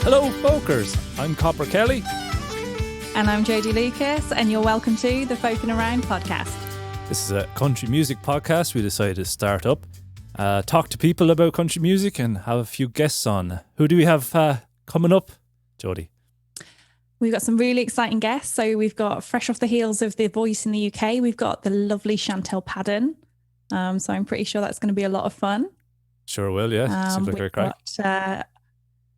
Hello, Folkers. I'm Copper Kelly. And I'm Jodie Lucas, and you're welcome to the Folkin Around podcast. This is a country music podcast we decided to start up. Talk to people about country music and have a few guests on. Who do we have coming up, Jodie? We've got some really exciting guests. So we've got, fresh off the heels of The Voice in the UK, we've got the lovely Chantel Padden. So I'm pretty sure that's going to be a lot of fun. Sure will, yeah. Seems like a great crack.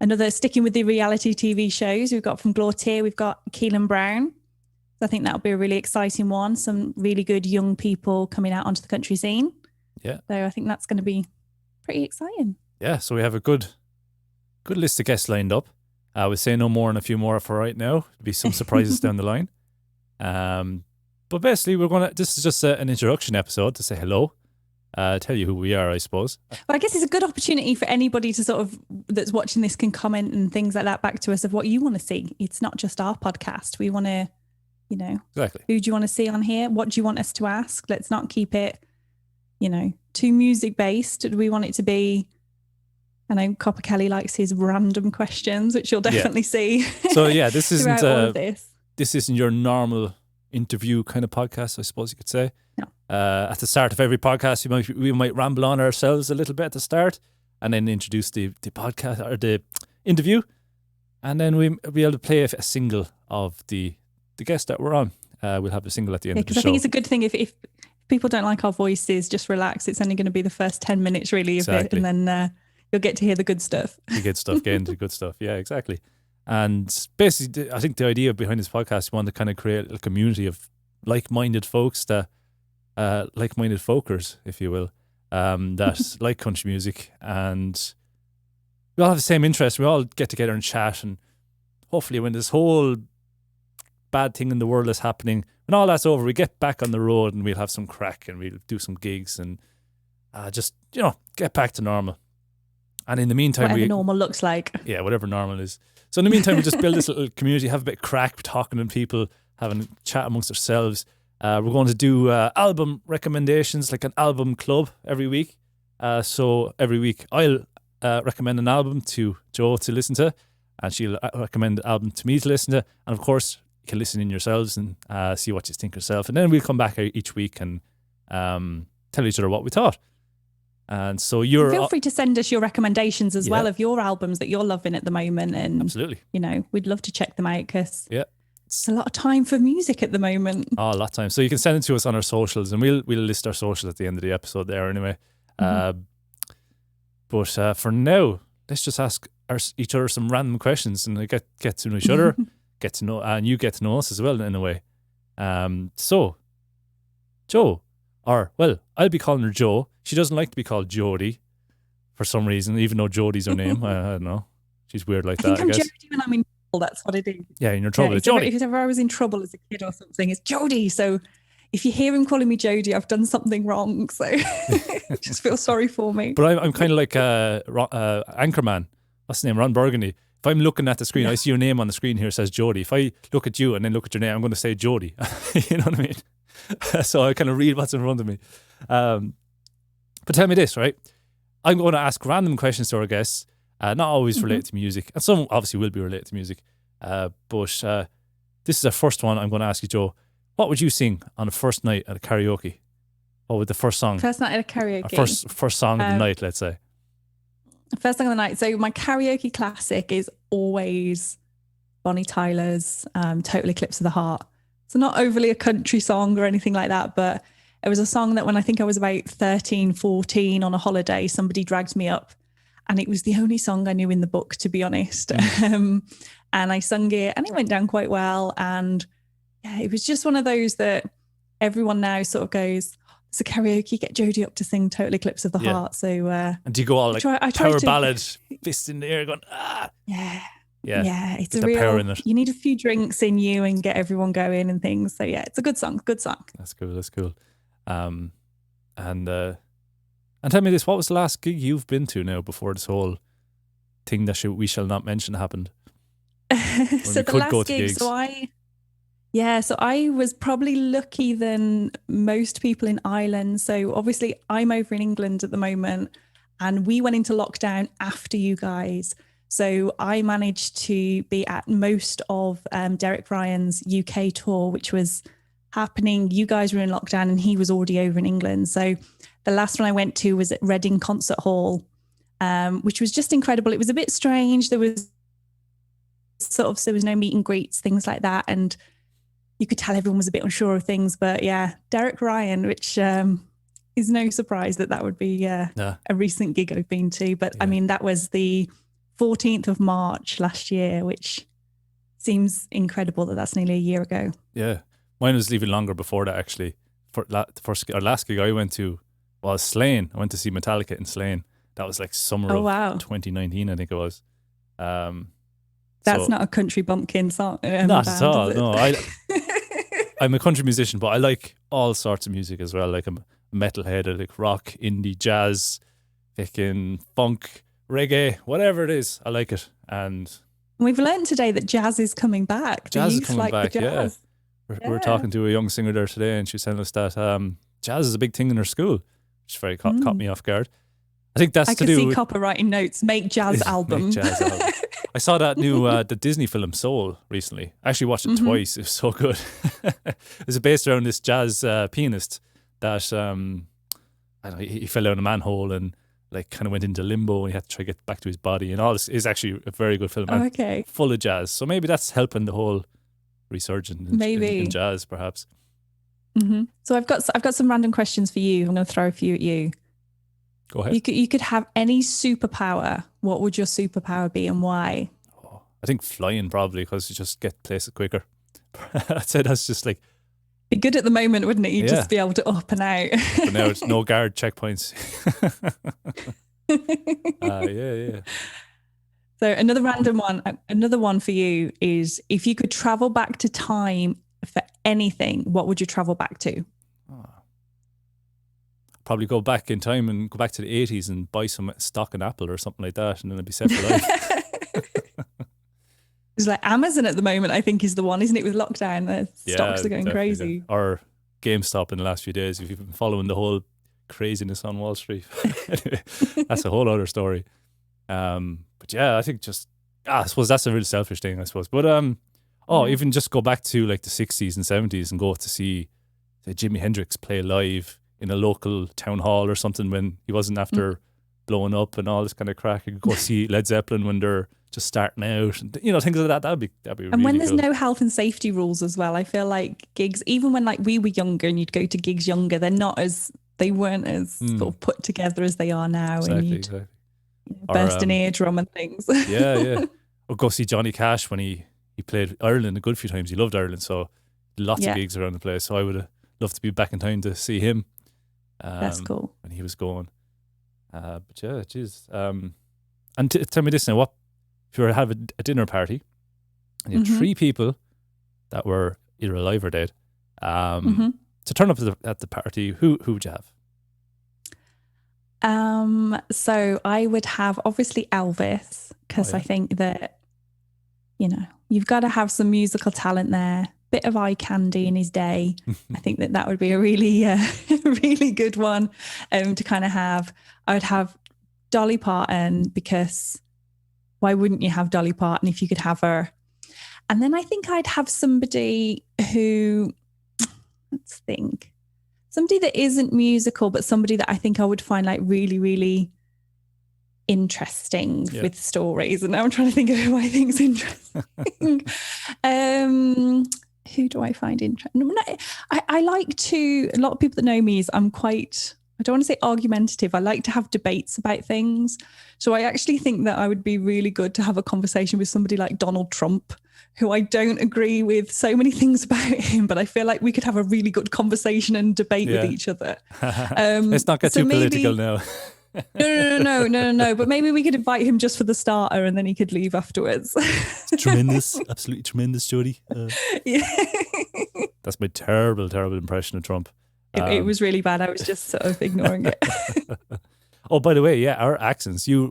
Another, sticking with the reality TV shows, we've got from Glortier, we've got Keelan Brown. So I think that'll be a really exciting one. Some really good young people coming out onto the country scene. Yeah. So I think that's going to be pretty exciting. Yeah, so we have a good list of guests lined up. We'll say no more and a few more for right now. There'll be some surprises down the line. But basically, this is just an introduction episode to say hello. Tell you who we are, I suppose. Well, I guess it's a good opportunity for anybody to sort of, that's watching this, can comment and things like that back to us of what you want to see. It's not just our podcast. We want to, Exactly. Who do you want to see on here? What do you want us to ask? Let's not keep it, too music based. We want it to be, I know Copper Kelly likes his random questions, which you'll definitely see. So yeah, this isn't this isn't your normal interview kind of podcast, I suppose you could say. No. At the start of every podcast, we might ramble on ourselves a little bit at the start, and then introduce the podcast or the interview, and then we'll be able to play a single of the guest that we're on. We'll have a single at the end of the show. Because I think it's a good thing if people don't like our voices, just relax. It's only going to be the first 10 minutes really of it, and then you'll get to hear the good stuff. The good stuff, get into the good stuff. Yeah, exactly. And basically, I think the idea behind this podcast, we want to kind of create a community of like-minded folks like-minded folkers, if you will, that like country music, and we all have the same interest. We all get together and chat, and hopefully when this whole bad thing in the world is happening, when all that's over, we get back on the road and we'll have some crack and we'll do some gigs and just, get back to normal. And in the meantime, whatever normal looks like. Yeah, whatever normal is. So in the meantime, we just build this little community, have a bit of crack, talking to people, having a chat amongst ourselves. We're going to do album recommendations, like an album club every week. So every week I'll recommend an album to Jo to listen to, and she'll recommend an album to me to listen to. And of course, you can listen in yourselves and see what you think yourself. And then we'll come back each week and tell each other what we thought. And so feel free to send us your recommendations as well of your albums that you're loving at the moment. And absolutely, we'd love to check them out because it's a lot of time for music at the moment. Oh, a lot of time. So you can send it to us on our socials, and we'll list our socials at the end of the episode there anyway. Mm-hmm. But for now, let's just ask each other some random questions and get to know each other, get to know, and you get to know us as well in a way. So, Jo, I'll be calling her Jo. She doesn't like to be called Jodie for some reason, even though Jodie's her name. I don't know. She's weird like that, I guess. Jodie when I'm in trouble, that's what I do. Yeah, in your trouble. Yeah, Jodie. If ever I was in trouble as a kid or something, it's Jodie. So if you hear him calling me Jodie, I've done something wrong. So just feel sorry for me. But I'm kind of like Anchorman. What's his name? Ron Burgundy. If I'm looking at the screen, I see your name on the screen here, it says Jodie. If I look at you and then look at your name, I'm going to say Jodie. You know what I mean? So I kind of read what's in front of me. But tell me this, right? I'm going to ask random questions to our guests, not always related to music. And some obviously will be related to music. But this is the first one I'm going to ask you, Jo. What would you sing on a first night at a karaoke? What would the first song? First night at a karaoke. First song of the night, let's say. First song of the night. So my karaoke classic is always Bonnie Tyler's Total Eclipse of the Heart. So not overly a country song or anything like that, but it was a song that when I think I was about 13, 14 on a holiday, somebody dragged me up, and it was the only song I knew in the book, to be honest. And I sung it and it went down quite well. And yeah, it was just one of those that everyone now sort of goes, it's a karaoke, get Jodie up to sing Total Eclipse of the Heart. So and do you go all like power ballad, fist in the air going, ah? Yeah, it's a real power in it. You need a few drinks in you and get everyone going and things. So yeah, it's a good song. That's cool. And tell me this, what was the last gig you've been to now before this whole thing that we shall not mention happened? So the last gig, so I was probably lucky than most people in Ireland. So obviously I'm over in England at the moment, and we went into lockdown after you guys. So I managed to be at most of Derek Ryan's UK tour, which was happening. You guys were in lockdown and he was already over in England. So the last one I went to was at Reading Concert Hall, which was just incredible. It was a bit strange. There was no meet and greets, things like that. And you could tell everyone was a bit unsure of things. But yeah, Derek Ryan, which is no surprise that would be a recent gig I've been to. But I mean, that was the 14th of March last year, which seems incredible that's nearly a year ago. Yeah. Mine was even longer before that, actually. The last gig I went to was Slane. I went to see Metallica in Slane. That was like summer of 2019, I think it was. That's not a country bumpkin song. Not band, at all, no. I'm a country musician, but I like all sorts of music as well. Like I'm a metalhead, I like rock, indie, jazz, fucking funk, reggae, whatever it is, I like it. And we've learned today that jazz is coming back. Jazz is coming back, yeah. We're talking to a young singer there today, and she's telling us that jazz is a big thing in her school, which very caught me off guard. I think that's I to could do see with Copper writing notes, make jazz album. Make jazz album. I saw that new the Disney film Soul recently. I actually watched it twice. It was so good. It's based around this jazz pianist that I don't know, he fell down a manhole and like kind of went into limbo and he had to try to get back to his body and all. This is actually a very good film. Okay. Full of jazz. So maybe that's helping the whole resurgence in jazz, perhaps. Mm-hmm. So I've got some random questions for you. I'm going to throw a few at you. Go ahead. You could have any superpower. What would your superpower be and why? Oh, I think flying, probably, because you just get places quicker. I'd say that's just like... Be good at the moment, wouldn't it? You'd just be able to up and out. But now it's no guard checkpoints. Yeah. So another one for you is, if you could travel back to time for anything, what would you travel back to? Probably go back in time and go back to the 80s and buy some stock in Apple or something like that, and then I'd be set for life. It's like Amazon at the moment, I think, is the one, isn't it, with lockdown? The stocks are going crazy. Yeah. Or GameStop in the last few days, if you've been following the whole craziness on Wall Street. Anyway, that's a whole other story. But yeah, I think I suppose that's a real selfish thing, I suppose. But even just go back to like the 60s and 70s and go to see, say, Jimi Hendrix play live in a local town hall or something when he wasn't after blowing up and all this kind of crack. You could go see Led Zeppelin when they're just starting out, and, things like that. That'd be really and when there's cool. No health and safety rules as well, I feel like gigs, even when like we were younger and you'd go to gigs younger, they weren't as sort of put together as they are now. Exactly, and you'd burst an eardrum and things. Yeah. Or go see Johnny Cash when he played Ireland a good few times. He loved Ireland, so lots of gigs around the place. So I would have loved to be back in time to see him. That's cool. When he was going. But yeah, geez. And tell me this now, what if you were to have a dinner party and you had three people that were either alive or dead to turn up at the party, who would you have? So I would have obviously Elvis, because I think that, you've got to have some musical talent there. Bit of eye candy in his day. I think that would be a really, really good one to kind of have. I would have Dolly Parton, because why wouldn't you have Dolly Parton if you could have her? And then I think I'd have somebody who, let's think, somebody that isn't musical, but somebody that I think I would find like really, really interesting with stories. And now I'm trying to think of who I think is interesting. Who do I find interesting? I like to, a lot of people that know me I'm quite, I don't want to say argumentative. I like to have debates about things. So I actually think that I would be really good to have a conversation with somebody like Donald Trump, who I don't agree with so many things about him, but I feel like we could have a really good conversation and debate with each other. Let's not get too political now. No. But maybe we could invite him just for the starter and then he could leave afterwards. Tremendous. Absolutely tremendous, Jodie. That's my terrible, terrible impression of Trump. It was really bad. I was just sort of ignoring it. Oh, by the way, our accents, you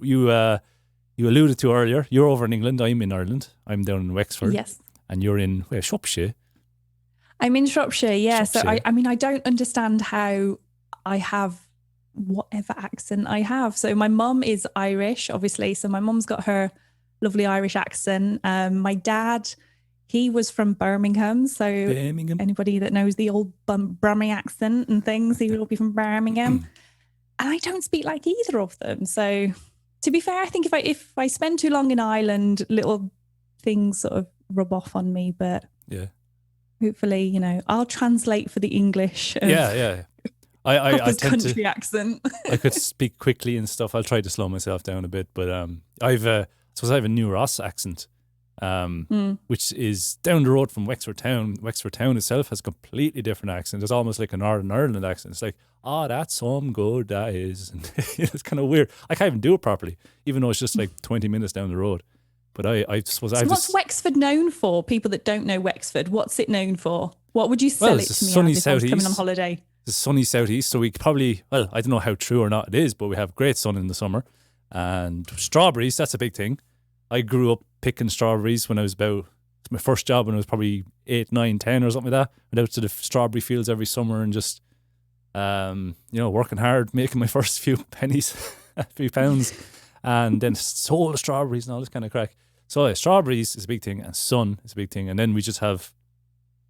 alluded to earlier, you're over in England, I'm in Ireland. I'm down in Wexford. Yes. And you're in Shropshire. I'm in Shropshire, yeah. Shropshire. So I don't understand how I have whatever accent I have. So my mum is Irish, obviously. So my mum's got her lovely Irish accent. My dad, he was from Birmingham. So Birmingham. anybody that knows the old Brummie accent and things, he will be from Birmingham. And I don't speak like either of them. So to be fair, I think if I spend too long in Ireland, little things sort of rub off on me. But yeah, hopefully, you know, I'll translate for the English. Yeah. I tend country accent. I could speak quickly and stuff. I'll try to slow myself down a bit, but I suppose I have a New Ross accent, which is down the road from Wexford Town. Wexford Town itself has a completely different accent. It's almost like a Northern Ireland accent. It's like, that's some good, that is. And it's kind of weird. I can't even do it properly, even though it's just like 20 minutes down the road. But I suppose what's Wexford known for? People that don't know Wexford, what's it known for? What would you sell it to me sunny as if I was coming on southeast. holiday? The sunny southeast, so we probably, I don't know how true or not it is, but we have great sun in the summer. And strawberries, that's a big thing. I grew up picking strawberries when I was my first job when I was probably 8, 9, 10 or something like that. Went out to the strawberry fields every summer and just, working hard, making my first few pennies, a few pounds, and then sold the strawberries and all this kind of crack. So strawberries is a big thing and sun is a big thing. And then we just have,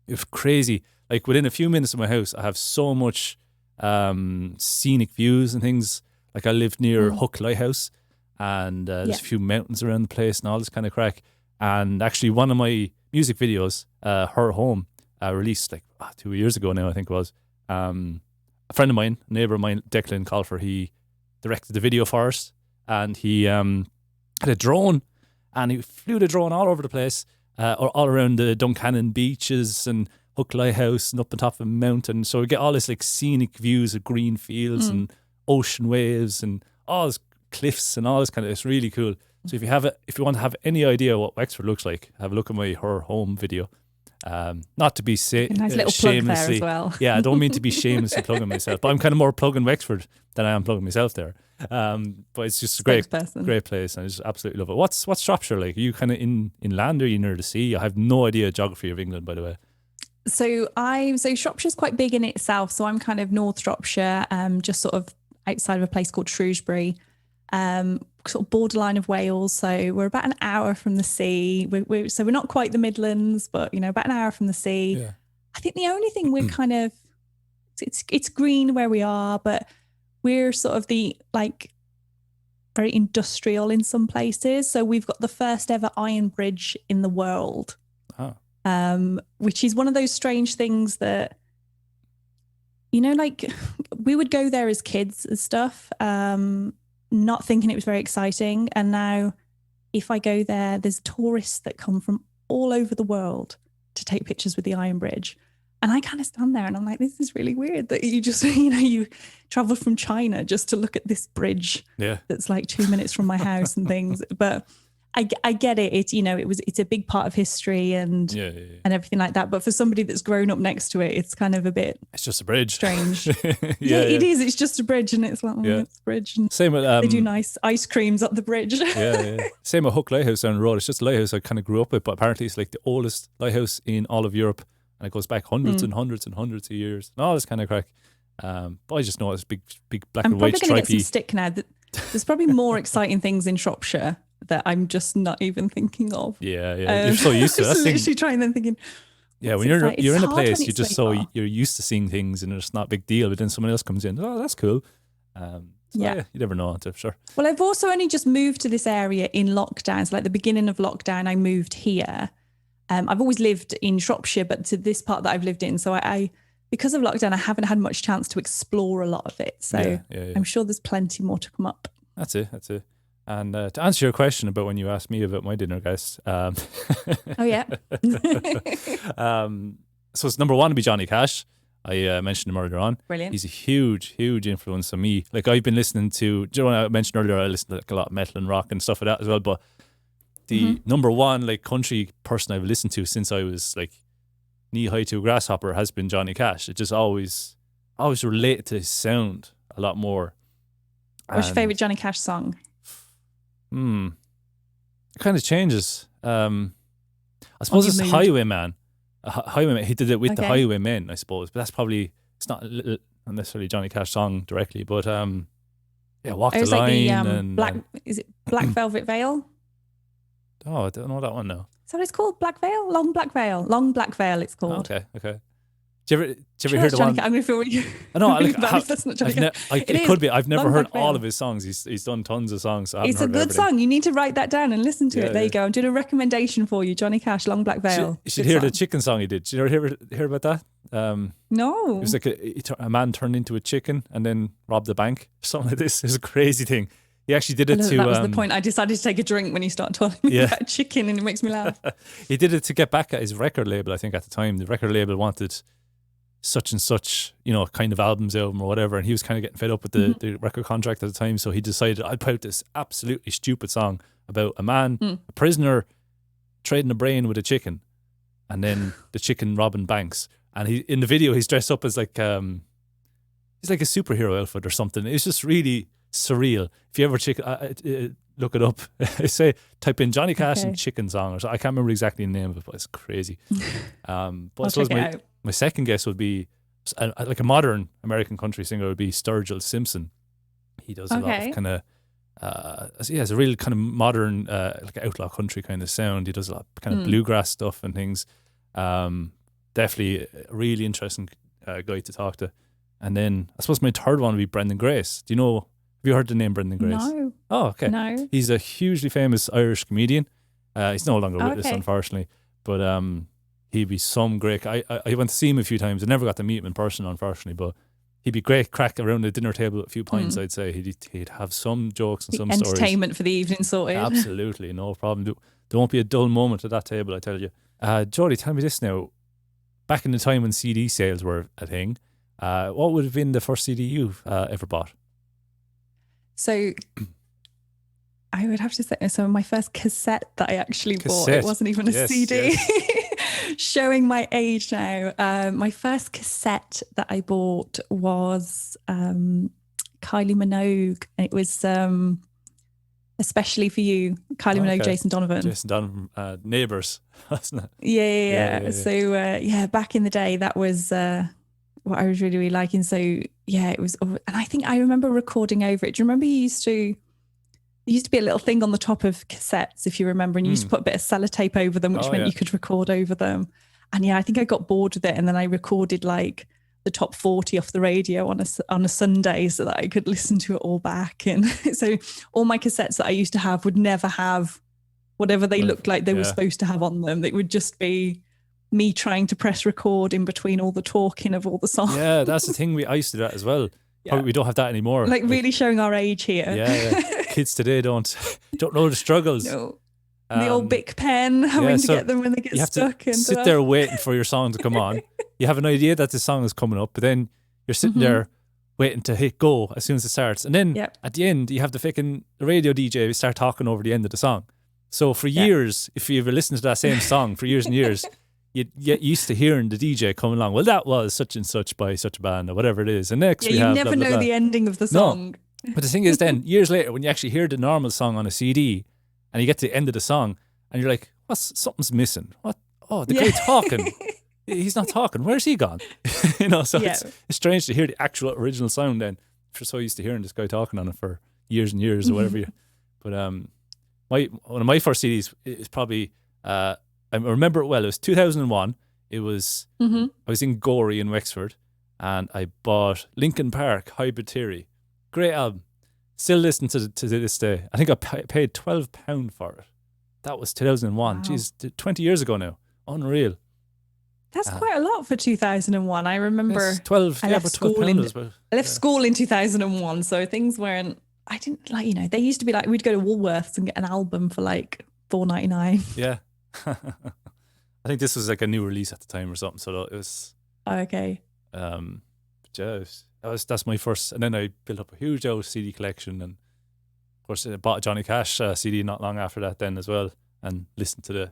it's crazy. Like within a few minutes of my house, I have so much scenic views and things. Like I lived near Hook Lighthouse, and there's a few mountains around the place and all this kind of crack. And actually, one of my music videos, Her Home, released like 2 years ago now, I think it was. A friend of mine, a neighbour of mine, Declan Colfer, he directed the video for us, and he had a drone, and he flew the drone all over the place, all around the Duncannon beaches and Hook Lighthouse and up on top of a mountain. So we get all this like scenic views of green fields and ocean waves and all this cliffs and all this kind of, it's really cool. So if you want to have any idea what Wexford looks like, have a look at my Her Home video. Not to be nice little plug there as well. Yeah, I don't mean to be shamelessly plugging myself, but I'm kind of more plugging Wexford than I am plugging myself there. But it's just a great place, and I just absolutely love it. What's Shropshire like? Are you kind of inland, or are you near the sea? I have no idea geography of England, by the way. So Shropshire's quite big in itself. So I'm kind of North Shropshire, just sort of outside of a place called Shrewsbury, sort of borderline of Wales. So we're about an hour from the sea. We're not quite the Midlands, but about an hour from the sea. Yeah. I think the only thing we're kind of, it's green where we are, but we're sort of the like very industrial in some places. So we've got the first ever iron bridge in the world. Oh. Which is one of those strange things that, like we would go there as kids and stuff, not thinking it was very exciting. And now if I go there, there's tourists that come from all over the world to take pictures with the Iron Bridge. And I kind of stand there and I'm like, this is really weird that you just, you travel from China just to look at this bridge that's like 2 minutes from my house and things. But I get it. It's a big part of history and everything like that. But for somebody that's grown up next to it, it's kind of a bit. It's just a bridge. Strange. It is. It's just a bridge, and it's like it's a bridge. And same with they do nice ice creams up the bridge. Same with Hook Lighthouse down the road. It's just a lighthouse I kind of grew up with, but apparently it's like the oldest lighthouse in all of Europe, and it goes back hundreds and hundreds and hundreds of years. And all this kind of crack. But I just know it's big black and white stripy. I'm probably going to get some stick now. There's probably more exciting things in Shropshire that I'm just not even thinking of. You're so used to it. That's literally trying and thinking. Yeah, when you're in a place, you're just you're used to seeing things, and it's not a big deal. But then someone else comes in, that's cool. You never know, I'm sure. Well, I've also only just moved to this area in lockdown. So like the beginning of lockdown, I moved here. I've always lived in Shropshire, but to this part that I've lived in. So I because of lockdown, I haven't had much chance to explore a lot of it. So I'm sure there's plenty more to come up. That's it. And to answer your question about when you asked me about my dinner guest. Oh, yeah. So it's number one to be Johnny Cash. I mentioned him earlier on. Brilliant. He's a huge, huge influence on me. Like I've been listening to, do you know what I mentioned earlier, I listen to like a lot of metal and rock and stuff like that as well. But the number one like country person I've listened to since I was like knee high to a grasshopper has been Johnny Cash. It just always related to his sound a lot more. What's your favourite Johnny Cash song? It kind of changes. I suppose it's Highwayman. Highwayman. He did it with the Highwaymen, I suppose. But that's probably, it's not necessarily a Johnny Cash song directly. But Walk the Line. Like is it Black Velvet Veil? Oh, I don't know that one now. So it's called Black Veil? Long Black Veil it's Oh, called. okay. Do you ever Sure, hear that's the Johnny one? Cash. I'm going to feel really, I know, really like, bad if that's not Johnny Cash. it is could be. I've never Long heard Black all Veil. of his songs. He's done tons of songs. So I haven't It's a heard of good everything. song. You need to write that down and listen to Yeah, it. There yeah. you go. I'm doing a recommendation for you. Johnny Cash, Long Black Veil. You should Good hear the song. chicken song he did. Did you ever hear about that? It No. was like a man turned into a chicken and then robbed the bank. Something like this. It was a crazy thing. He actually did it to. That was the point. I decided to take a drink when you start talking Yeah. about chicken, and it makes me laugh. He did it to get back at his record label. I think at the time the record label wanted such and such, kind of albums album or whatever, and he was kind of getting fed up with the record contract at the time. So he decided, I'd put out this absolutely stupid song about a man, a prisoner, trading a brain with a chicken, and then the chicken robbing banks. And he in the video he's dressed up as like he's like a superhero outfit or something. It's just really surreal. If you ever look it up, type in Johnny Cash and chicken song or so. I can't remember exactly the name of it, but it's crazy. But I suppose my second guess would be like a modern American country singer would be Sturgill Simpson. He does a lot of kind of it's a real kind of modern like outlaw country kind of sound. He does a lot of kind of bluegrass stuff and things. Definitely a really interesting guy to talk to. And then I suppose my third one would be Brendan Grace. Have you heard the name Brendan Grace? No. Oh, okay. No. He's a hugely famous Irish comedian. He's no longer with us, unfortunately. But he'd be some great. I went to see him a few times. I never got to meet him in person, unfortunately. But he'd be great crack around the dinner table with a few pints, I'd say. He'd have some jokes and some stories. Entertainment for the evening sorted. Absolutely, no problem. There won't be a dull moment at that table, I tell you. Jodie, tell me this now. Back in the time when CD sales were a thing, what would have been the first CD you've ever bought? So I would have to say, so my first cassette that I actually bought, it wasn't even a CD. Yes. Showing my age now. My first cassette that I bought was Kylie Minogue. It was especially for you, Kylie Minogue, Jason Donovan. Jason Donovan, Neighbours, wasn't it? Yeah. So back in the day, that was what I was really, really liking. So yeah, it was, and I think I remember recording over it. Do you remember there used to be a little thing on the top of cassettes, if you remember, and you used to put a bit of sellotape over them, which meant you could record over them. And yeah, I think I got bored with it, and then I recorded like the top 40 off the radio on a Sunday so that I could listen to it all back. And so all my cassettes that I used to have would never have whatever they looked like they were supposed to have on them. It would just be me trying to press record in between all the talking of all the songs. Yeah, that's the thing. I used to do that as well. Yeah. We don't have that anymore. Like really showing our age here. Yeah. Kids today don't know the struggles. No. The old Bic pen, having to get them when they get stuck. You have to sit there waiting for your song to come on. You have an idea that the song is coming up, but then you're sitting there waiting to hit go as soon as it starts. And then at the end, you have the radio DJ start talking over the end of the song. So for years, if you ever listened to that same song for years and years, you'd get used to hearing the DJ coming along. Well, that was such and such by such a band or whatever it is. And next we have you never blah, blah, know blah. the ending of the song. No. But the thing is then, years later, when you actually hear the normal song on a CD and you get to the end of the song and you're like, something's missing. What? Oh, the guy talking. He's not talking. Where's he gone? So it's strange to hear the actual original sound then. If you're so used to hearing this guy talking on it for years and years or whatever. But one of my first CDs is probably, I remember it well. It was 2001. It was, I was in Gorey in Wexford and I bought Linkin Park, Hybrid Theory. Great album. Still listen to this day. I think I paid £12 for it. That was 2001. Wow. Jeez, 20 years ago now. Unreal. That's quite a lot for 2001. I remember 12. I left school in 2001, so things weren't. I didn't they used to be like we'd go to Woolworths and get an album for like $4.99. Yeah. I think this was like a new release at the time or something. So it was okay. That's my first, and then I built up a huge old CD collection, and of course I bought a Johnny Cash CD not long after that then as well, and listened to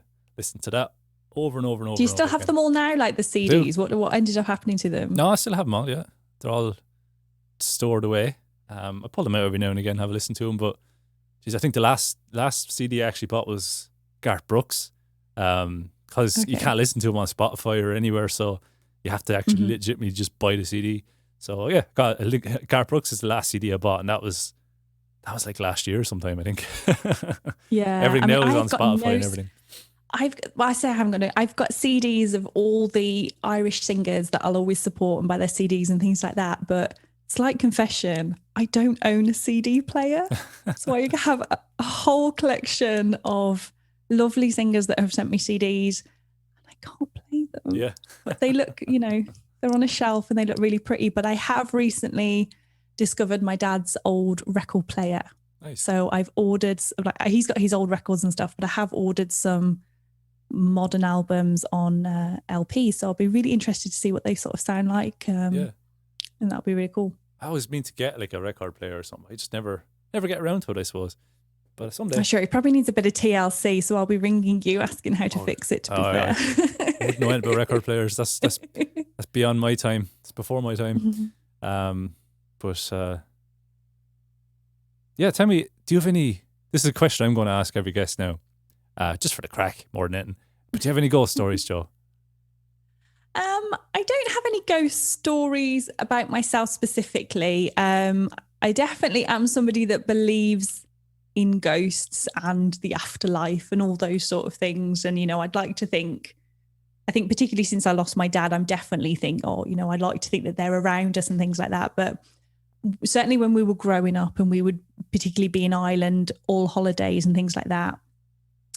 that over and over and over. Do you still have them all now, like the CDs? What ended up happening to them? No, I still have them all. Yeah, they're all stored away. I pull them out every now and again, have a listen to them. But geez, I think the last CD I actually bought was Garth Brooks, because you can't listen to him on Spotify or anywhere, so you have to actually legitimately just buy the CD. So yeah, Garth Brooks is the last CD I bought, and that was That was like last year sometime, I think. Yeah. Everything now is on I've got Spotify and everything. I say I haven't got no, I've got CDs of all the Irish singers that I'll always support and buy their CDs and things like that. But slight confession, I don't own a CD player. So I have a whole collection of lovely singers that have sent me CDs and I can't play them. Yeah. But they look, they're on a shelf and they look really pretty. But I have recently discovered my dad's old record player. Nice. So I've ordered, like, he's got his old records and stuff, but I have ordered some modern albums on LP. So I'll be really interested to see what they sort of sound like. And that'll be really cool. I always mean to get like a record player or something. I just never get around to it, I suppose. But someday. Sure, it probably needs a bit of TLC, so I'll be ringing you asking how to fix it, to be fair. I wouldn't know anything about record players. That's beyond my time. It's before my time. But yeah, tell me, do you have any, this is a question I'm going to ask every guest now, just for the crack more than anything, but do you have any ghost stories, Jo? I don't have any ghost stories about myself specifically. I definitely am somebody that believes in ghosts and the afterlife and all those sort of things. And, I'd like to think, I think particularly since I lost my dad, I'm definitely I'd like to think that they're around us and things like that. But certainly when we were growing up and we would particularly be in Ireland, all holidays and things like that,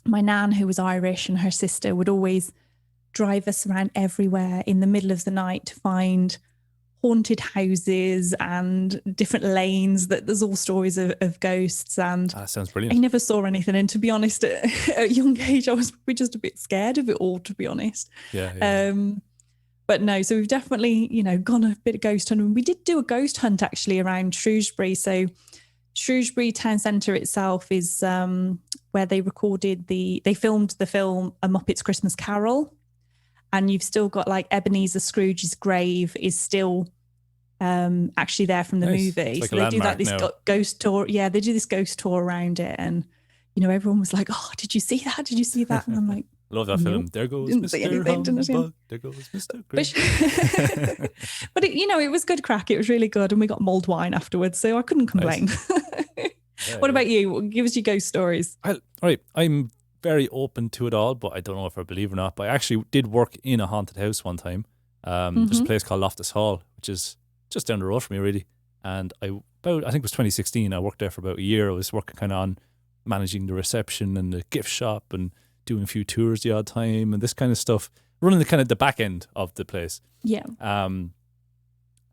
my nan, who was Irish, and her sister would always drive us around everywhere in the middle of the night to find haunted houses and different lanes that there's all stories of ghosts. And that sounds brilliant. I never saw anything. And to be honest, at a young age, I was probably just a bit scared of it all, to be honest. Yeah. But no, so we've definitely, gone a bit of ghost hunting. We did do a ghost hunt actually around Shrewsbury. So Shrewsbury town centre itself is where they filmed the film A Muppet's Christmas Carol. And you've still got like Ebenezer Scrooge's grave is still actually there from the movie. Like so they do like this ghost tour. Yeah, they do this ghost tour around it. And, everyone was like, oh, did you see that? Did you see that? And I'm like, love that film. There goes Mr. Humbug. There goes Mr. Grinch. But it was good crack. It was really good. And we got mulled wine afterwards. So I couldn't complain. Nice. What about you? Give us your ghost stories. All right. I'm very open to it all, but I don't know if I believe or not. But I actually did work in a haunted house one time. There's a place called Loftus Hall, which is just down the road from me, really. And I think it was 2016. I worked there for about a year. I was working kind of on managing the reception and the gift shop and doing a few tours the odd time and this kind of stuff, running the back end of the place. Yeah. And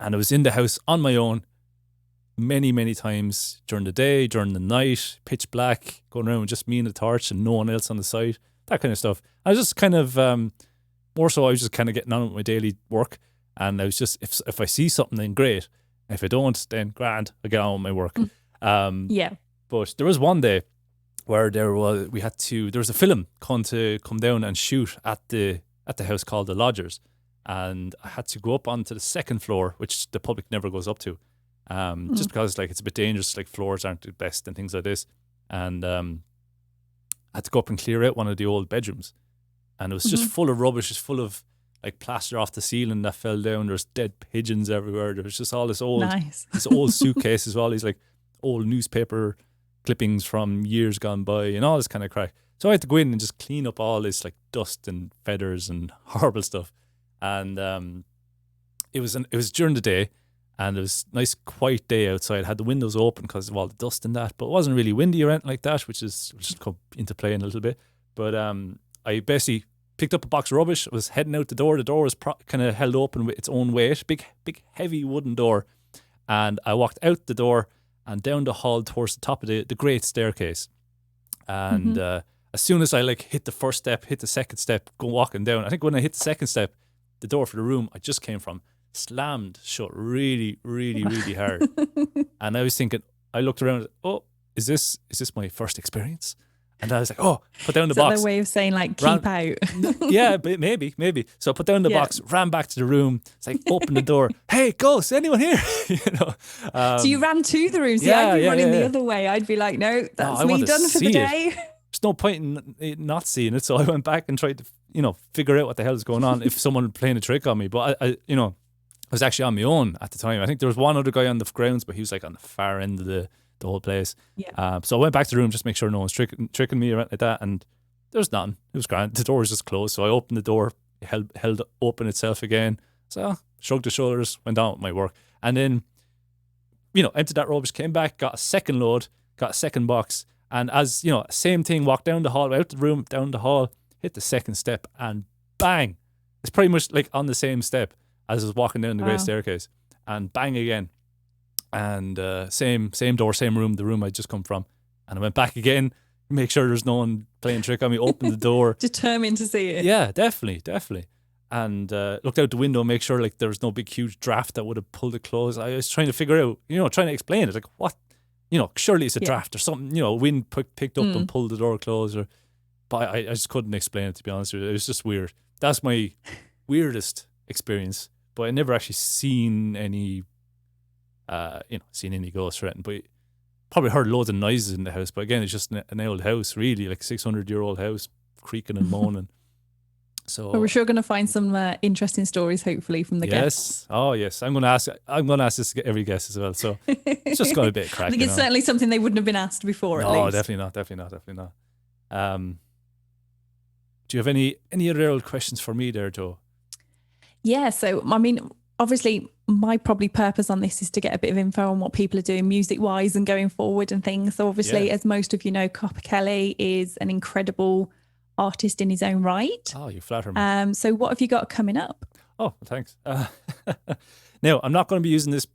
I was in the house on my own many, many times during the day, during the night, pitch black, going around with just me and the torch and no one else on the site, that kind of stuff. I was just kind of, more so I was just kind of getting on with my daily work. And I was just, if I see something, then great. If I don't, then grand, I get on with my work. Yeah. But there was one day where there was a film come down and shoot at the house called The Lodgers. And I had to go up onto the second floor, which the public never goes up to. Just because it's a bit dangerous, like floors aren't the best and things like this. And I had to go up and clear out one of the old bedrooms. And it was just full of rubbish, just full of like plaster off the ceiling that fell down. There's dead pigeons everywhere. There's just all this old suitcase as well. These like old newspaper clippings from years gone by and all this kind of crack. So I had to go in and just clean up all this like dust and feathers and horrible stuff. And it was during the day, and it was a nice quiet day outside. I had the windows open because of all the dust and that, but it wasn't really windy or anything like that, which come into play in a little bit. But I basically picked up a box of rubbish. I was heading out the door. The door was kind of held open with its own weight, big heavy wooden door. And I walked out the door and down the hall towards the top of the great staircase. And as soon as I hit the first step, hit the second step, go walking down, I think when I hit the second step, the door for the room I just came from slammed shut really, really, really hard. And I was thinking, I looked around, is this my first experience? And I was like, put down the box. Is that their way of saying keep out? Yeah, but maybe. So I put down the box, ran back to the room. It's like, open the door. Hey, ghost, anyone here? So you ran to the room. See, I'd be running the other way. I'd be like, no, that's me done for the day. There's no point in not seeing it. So I went back and tried to, figure out what the hell is going on if someone playing a trick on me. But I was actually on my own at the time. I think there was one other guy on the grounds, but he was on the far end of the whole place. Yeah. So I went back to the room just to make sure no one's tricking me or anything like that, and there was nothing. It was grand. The door was just closed, so I opened the door, held open itself again. So shrugged the shoulders, went on with my work, and then emptied that rubbish, came back, got a second load, got a second box, and as same thing, walked down the hall, out the room, down the hall, hit the second step, and bang! It's pretty much like on the same step as I was walking down the great staircase, and bang again, and same door, same room, the room I'd just come from, and I went back again, make sure there's no one playing trick on me, opened the door, determined to see it. Yeah, definitely. And looked out the window, make sure like there was no big huge draft that would have pulled it closed. I was trying to figure out, trying to explain it, like what, surely it's a draft or something. Wind picked up and pulled the door closed, but I just couldn't explain it, to be honest with you. It was just weird. That's my weirdest experience. But I never actually seen any, ghosts or anything. But probably heard loads of noises in the house. But again, it's just an old house, really, like 600-year-old house, creaking and moaning. So we're sure going to find some interesting stories, hopefully, from the guests. Oh yes, I'm going to ask this every guest as well. So it's just got a bit of crack. I think it's certainly something they wouldn't have been asked before. No, at least. definitely not. Do you have any other old questions for me there, Joe? Yeah. So I mean, obviously, my probably purpose on this is to get a bit of info on what people are doing music-wise and going forward and things. So obviously, as most of you know, Copper Kelly is an incredible artist in his own right. Oh, you flatter me. So what have you got coming up? Oh, thanks. Now, I'm not going to be using this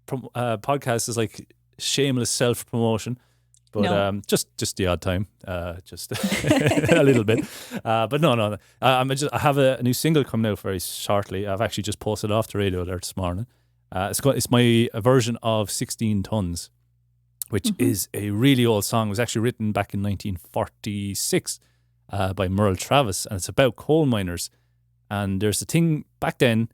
podcast as like shameless self-promotion, but just the odd time, just a little bit. But no. I have a new single coming out very shortly. I've actually just posted it off the radio there this morning. It's my version of 16 Tons, which is a really old song. It was actually written back in 1946. By Merle Travis, and it's about coal miners. And there's a thing back then,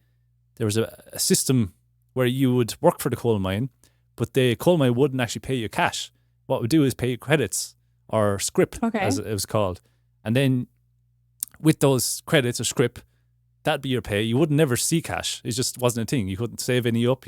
there was a system where you would work for the coal mine, but the coal mine wouldn't actually pay you cash. What it would do is pay you credits, or scrip, as it was called. And then with those credits or scrip, that'd be your pay. You wouldn't never see cash. It just wasn't a thing. You couldn't save any up,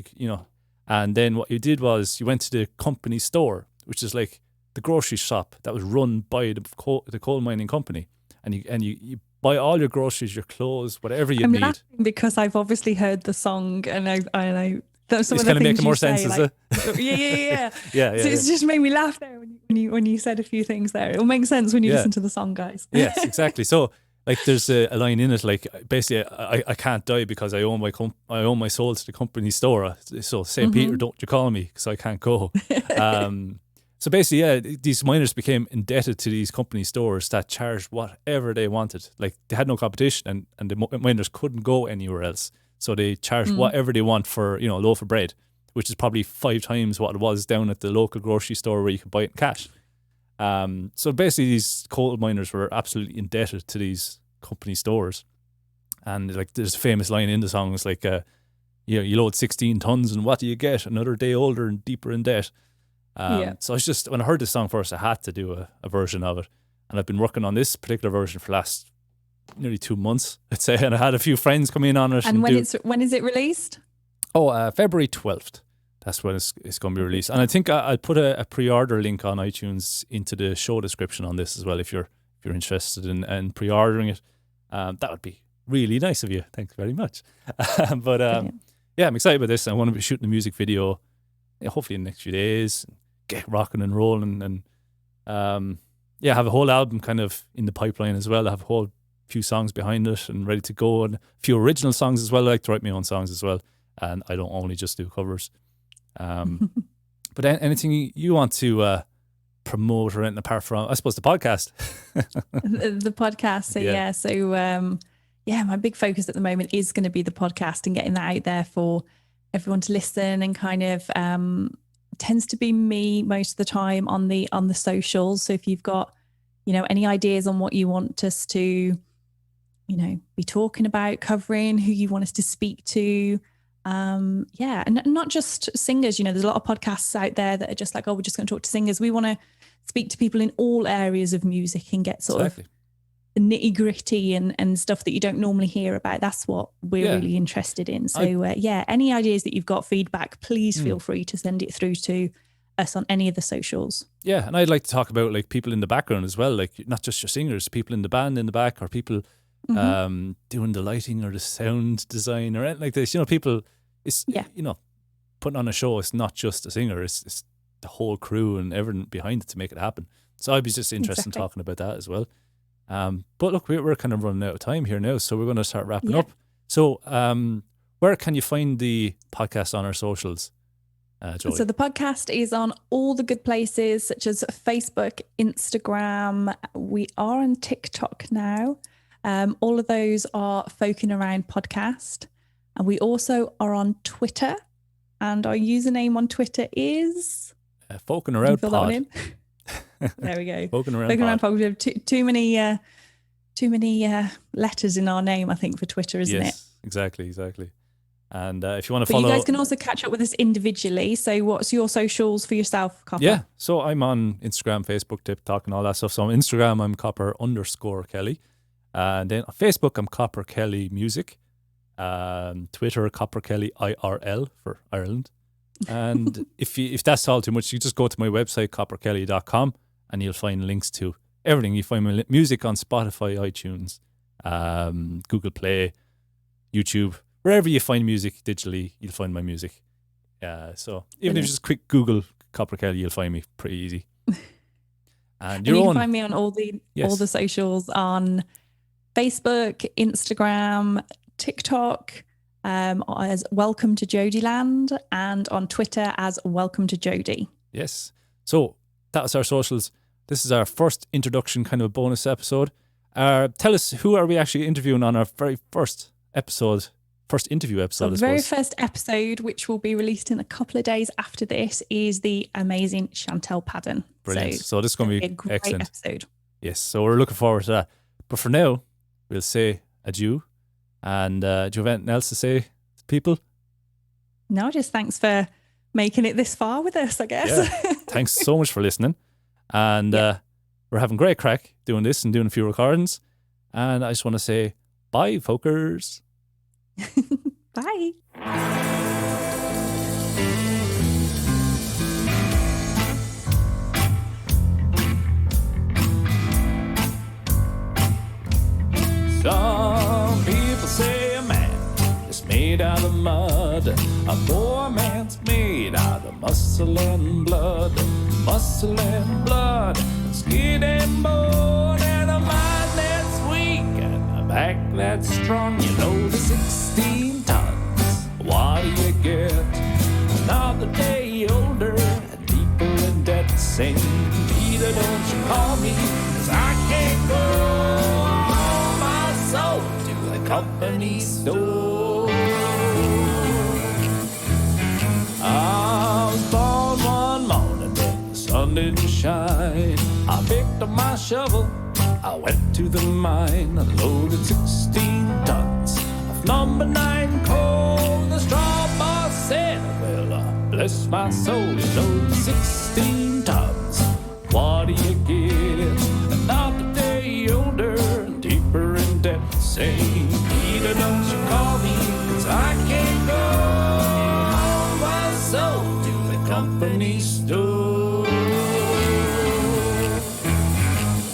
And then what you did was you went to the company store, which is like the grocery shop that was run by the coal mining company, and you buy all your groceries, your clothes, whatever you need. Laughing because I've obviously heard the song, and I it's kind of making more sense, is it? Yeah. Yeah. So it's just made me laugh there when you said a few things there. It'll make sense when you listen to the song, guys. Yes, exactly. So like there's a line in it, like basically I can't die because I own my soul to the company store. So St. Peter, don't you call me, because I can't go. So basically, these miners became indebted to these company stores that charged whatever they wanted. Like they had no competition, and the miners couldn't go anywhere else. So they charged whatever they want for a loaf of bread, which is probably 5 times what it was down at the local grocery store where you could buy it in cash. So basically, these coal miners were absolutely indebted to these company stores. And like there's a famous line in the song, it's like, you load 16 tons and what do you get? Another day older and deeper in debt. So it's just, when I heard this song first, I had to do a version of it, and I've been working on this particular version for the last nearly 2 months, I'd say, and I had a few friends come in on it. And when is it released? February 12th. That's when it's going to be released, and I think I'll put a pre-order link on iTunes into the show description on this as well, if you're interested in pre-ordering it. That would be really nice of you. Thanks very much. But I'm excited about this. I want to be shooting a music video, hopefully in the next few days. Get rocking and rolling, and have a whole album kind of in the pipeline as well. I have a whole few songs behind it and ready to go, and a few original songs as well. I like to write my own songs as well, and I don't only just do covers. But anything you want to promote or anything apart from, I suppose, the podcast? the podcast. So my big focus at the moment is going to be the podcast and getting that out there for everyone to listen, and kind of tends to be me most of the time on the socials. So if you've got any ideas on what you want us to be talking about, covering, who you want us to speak to, and not just singers. There's a lot of podcasts out there that are just like, we're just going to talk to singers. We want to speak to people in all areas of music and get sort of the nitty gritty and stuff that you don't normally hear about. That's what we're really interested in. So any ideas that you've got, feedback, please feel free to send it through to us on any of the socials. Yeah, and I'd like to talk about like people in the background as well, like not just your singers, people in the band in the back, or people doing the lighting or the sound design or anything like this. You know, people, it's, you know, putting on a show, it's not just a singer, it's the whole crew and everything behind it to make it happen. So I'd be just interested in talking about that as well. But look, we're kind of running out of time here now, so we're going to start wrapping up. So where can you find the podcast on our socials? Jodie? So the podcast is on all the good places such as Facebook, Instagram. We are on TikTok now. All of those are Folkin Around Podcast. And we also are on Twitter. And our username on Twitter is... Folkin Around Pod. There we go. Folkin Around Pod. We have too many letters in our name, I think, for Twitter, isn't it? Yes, exactly. And if you want to follow... But you guys can also catch up with us individually. So what's your socials for yourself, Copper? Yeah, so I'm on Instagram, Facebook, TikTok and all that stuff. So on Instagram, I'm Copper_Kelly. And then on Facebook, I'm Copper Kelly Music. Twitter, Copper Kelly IRL for Ireland. And if that's all too much, you just go to my website, copperkelly.com, and you'll find links to everything. You find my music on Spotify, iTunes, Google Play, YouTube. Wherever you find music digitally, you'll find my music. So even if you just quick Google Copper Kelly, you'll find me pretty easy. And you can find me on all the socials on Facebook, Instagram, TikTok, as Welcome to Jodie Land, and on Twitter as Welcome to Jodie. Yes. So that's our socials. This is our first introduction, kind of a bonus episode. Tell us, who are we actually interviewing on our very first interview episode? The very first episode, which will be released in a couple of days after this, is the amazing Chantel Padden. Brilliant. So this is going to be a great excellent episode. Yes, so we're looking forward to that. But for now, we'll say adieu. And do you have anything else to say to people? No, just thanks for making it this far with us, I guess. Yeah. Thanks so much for listening. And we're having great crack doing this and doing a few recordings. And I just want to say bye, folkers. Bye. Some people say a man is made out of mud. A poor man's made out of muscle and blood. Muscle and blood, skin and bone, and a mind that's weak and a back that's strong. You know the 16 tons. What do you get? Another day older and deeper in debt. Saying, Peter, don't you call me, 'cause I can't go all my soul to the company store. I was born one morning when the sun didn't shine. I picked up my shovel, I went to the mine, I loaded 16 tons of number 9 coal. The straw boss said, well, bless my soul, you know 16 tons. What do you get? Another day older and deeper in debt. Say, Peter, don't you call me, 'cause I can't go all my soul to the company store.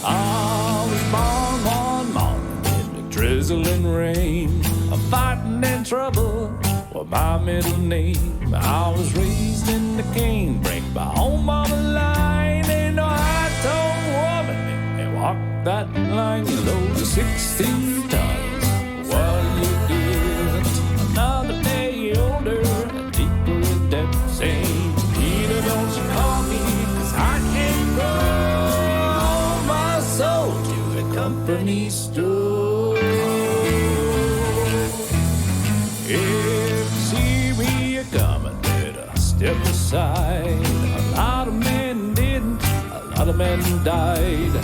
I was born one morning in the drizzling rain. I'm fighting in trouble was my middle name. I was raised in the cane break by home on the line. Ain't no high-tone woman make me walk that line. You load the 16 tons. What do you get? Another day older and deeper in debt. Saying, Peter, don't you call me, 'cause I can't go all my soul to the company store. If you see me coming, better step aside. A lot of men didn't, a lot of men died.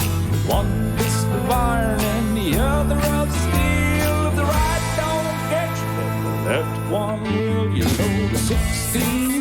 One fist of iron and the other of steel. If the right don't get you, but the left one will. You know the 16